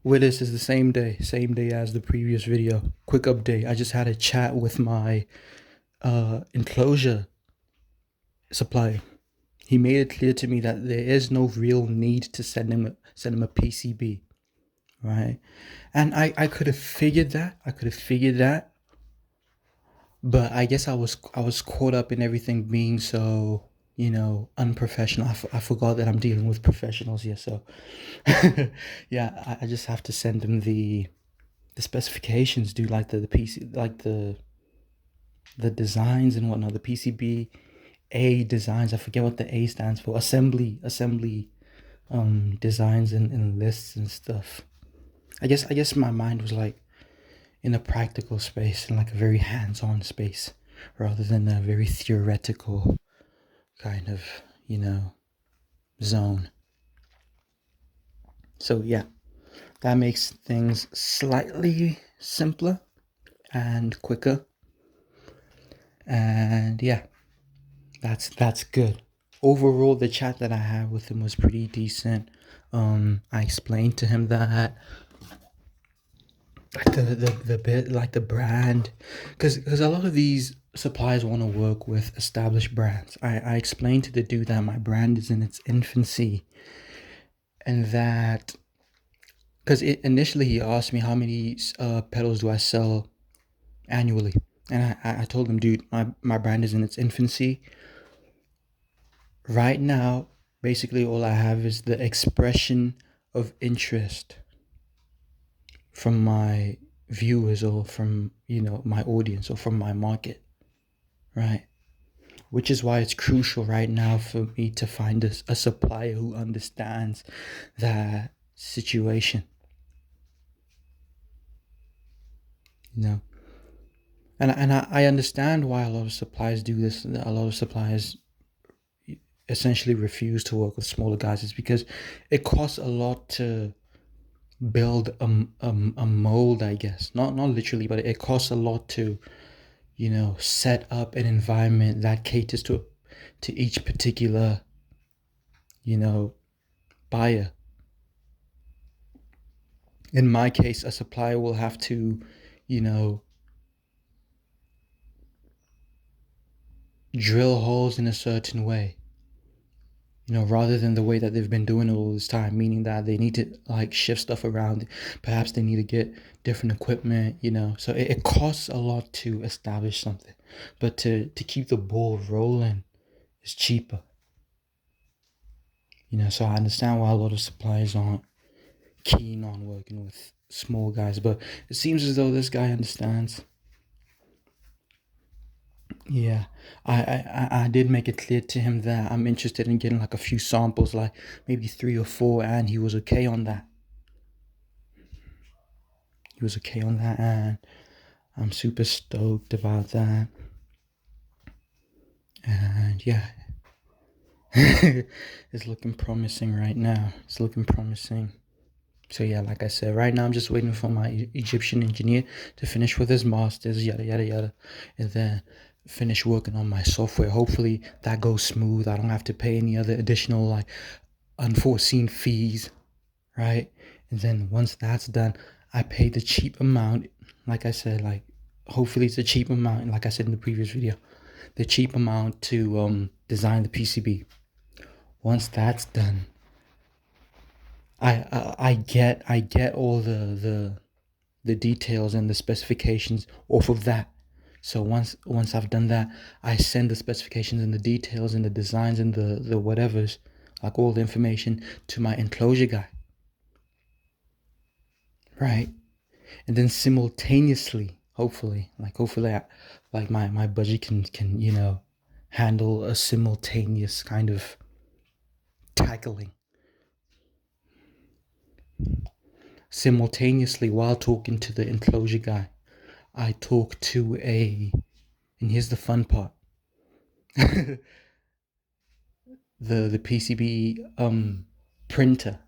with this is the same day as the previous video. Quick update. I just had a chat with my enclosure supplier. He made it clear to me that there is no real need to send him a PCB, right? And I could have figured that. But I guess I was caught up in everything being so, unprofessional. I forgot that I'm dealing with professionals here. So yeah, I just have to send them the specifications, dude, like the PC, like the designs and whatnot, the PCB A designs. I forget what the A stands for. Assembly designs and lists and stuff. I guess my mind was like in a practical space, in like a very hands-on space, rather than a very theoretical kind of, you know, zone. So yeah, that makes things slightly simpler and quicker. And yeah, that's good. Overall, the chat that I had with him was pretty decent. I explained to him that like the bit, like the brand, because a lot of these suppliers want to work with established brands. I explained to the dude that my brand is in its infancy, and that because initially he asked me how many pedals do I sell annually, and I told him, dude, my brand is in its infancy right now. Basically, all I have is the expression of interest from my viewers, or from, my audience, or from my market, right? Which is why it's crucial right now for me to find a supplier who understands that situation, you know. And I understand why a lot of suppliers do this. A lot of suppliers essentially refuse to work with smaller guys. It's because it costs a lot to build a mold, I guess. Not literally, but it costs a lot to, set up an environment that caters to each particular, you know, buyer. In my case, a supplier will have to, you know, drill holes in a certain way, rather than the way that they've been doing it all this time, meaning that they need to like shift stuff around. Perhaps they need to get different equipment, So it costs a lot to establish something, but to keep the ball rolling is cheaper, So I understand why a lot of suppliers aren't keen on working with small guys, but it seems as though this guy understands. Yeah, I did make it clear to him that I'm interested in getting like a few samples, like maybe three or four, and he was okay on that. And I'm super stoked about that. And yeah, it's looking promising right now. It's looking promising. So yeah, like I said, right now I'm just waiting for my Egyptian engineer to finish with his masters, yada yada yada, and then finish working on my software. Hopefully that goes smooth. I don't have to pay any other additional like unforeseen fees, right? And then once that's done, I pay the cheap amount. Like I said, like hopefully it's a cheap amount. Like I said in the previous video, the cheap amount to design the PCB. Once that's done, I get all the details and the specifications off of that. So once I've done that, I send the specifications and the details and the designs and the whatevers, like all the information, to my enclosure guy, right? And then simultaneously, hopefully like my budget can handle a simultaneous kind of tackling. Simultaneously, while talking to the enclosure guy, I talk to and here's the fun part, the PCB printer.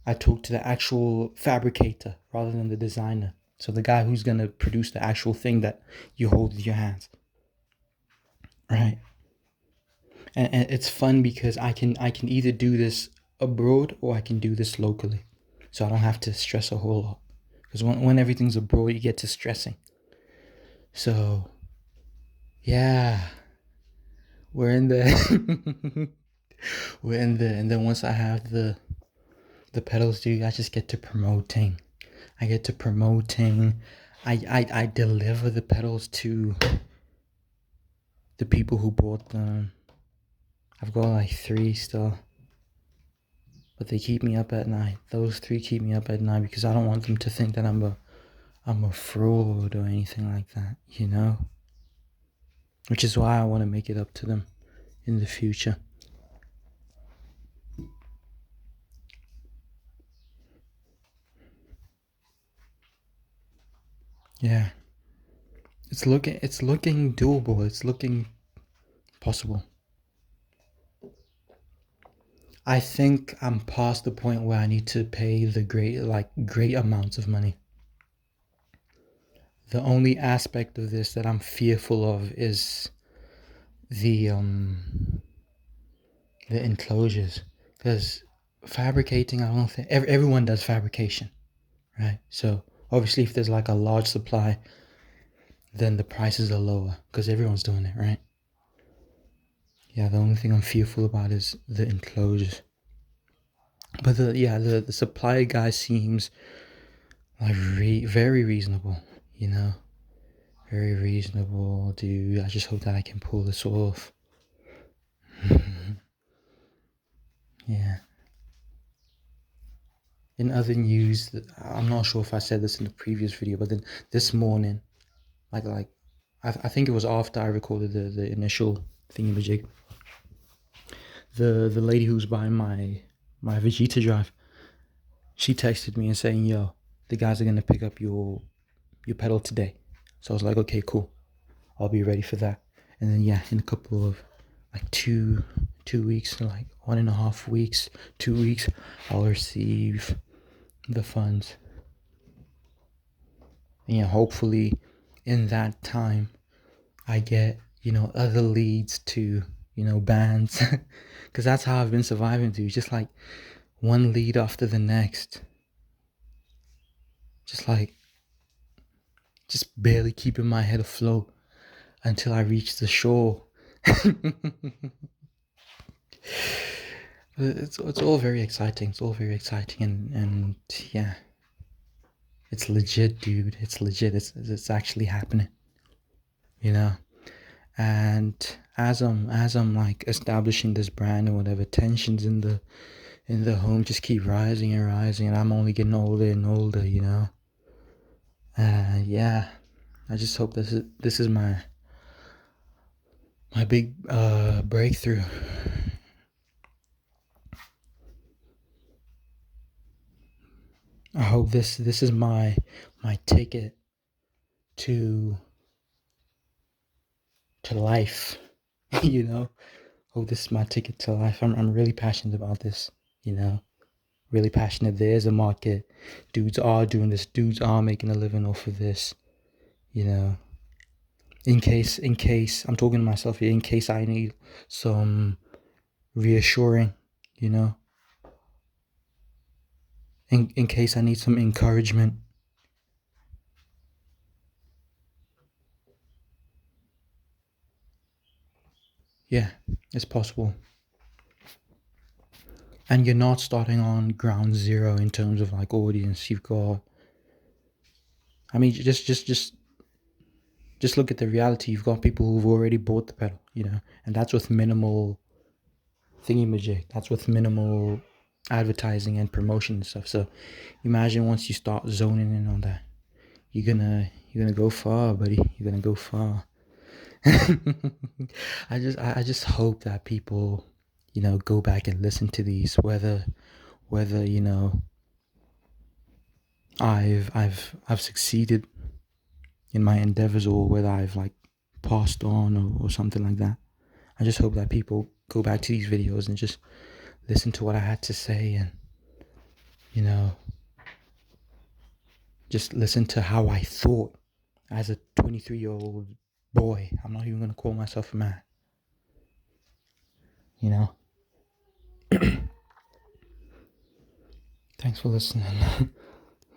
I talk to the actual fabricator rather than the designer. So the guy who's gonna produce the actual thing that you hold with your hands, right? And it's fun because I can either do this abroad or I can do this locally. so I don't have to stress a whole lot. Because when everything's abroad, you get to stressing. So yeah, we're in the we're in the and then once I have the pedals, dude, I just get to promoting. I get to promoting. I deliver the pedals to the people who bought them. I've got like 3 still, but they keep me up at night. Those 3 keep me up at night because I don't want them to think that I'm a fraud or anything like that, you know? Which is why I want to make it up to them in the future. Yeah. It's looking doable. It's looking possible. I think I'm past the point where I need to pay the great amounts of money. The only aspect of this that I'm fearful of is the enclosures, because fabricating, I don't think everyone does fabrication, right? So obviously if there's like a large supply, then the prices are lower because everyone's doing it, right? Yeah, the only thing I'm fearful about is the enclosures. But the supply guy seems like very reasonable, you know? Very reasonable, dude. I just hope that I can pull this off. Yeah. In other news, I'm not sure if I said this in the previous video, but then this morning, I think it was after I recorded the initial thingamajig. The lady who's buying my Vegeta drive, she texted me and saying, "Yo, the guys are gonna pick up your pedal today." So I was like, "Okay, cool. I'll be ready for that." And then yeah, in a couple of like two weeks, like 1.5 weeks, 2 weeks, I'll receive the funds. And yeah, hopefully in that time I get, other leads to, bands. Because that's how I've been surviving, dude. Just like one lead after the next. Just like, just barely keeping my head afloat until I reach the shore. It's all very exciting. It's all very exciting, and yeah, it's legit, dude. It's legit. It's actually happening, you know. And as I'm like establishing this brand or whatever, tensions in the home just keep rising and rising, and I'm only getting older and older, you know. Yeah, I just hope this is my big breakthrough. I hope this is my ticket to life. You know, hope this is my ticket to life. I'm really passionate about this, you know. Really passionate. There's a market. Dudes are doing this. Dudes are making a living off of this, you know. In case I'm talking to myself here, in case I need some reassuring, you know. In case I need some encouragement. Yeah, it's possible. And you're not starting on ground zero in terms of like audience. You've got, I mean, just look at the reality. You've got people who've already bought the pedal, you know, and that's with minimal thingy-majig. That's with minimal advertising and promotion and stuff. So imagine once you start zoning in on that, you're gonna go far, buddy. You're gonna go far. I just hope that people, go back and listen to these, whether I've succeeded in my endeavors or whether I've like passed on or something like that. I just hope that people go back to these videos and just listen to what I had to say, and you know just listen to how I thought as a 23-year-old boy. I'm not even gonna call myself a man, you know. Thanks for listening.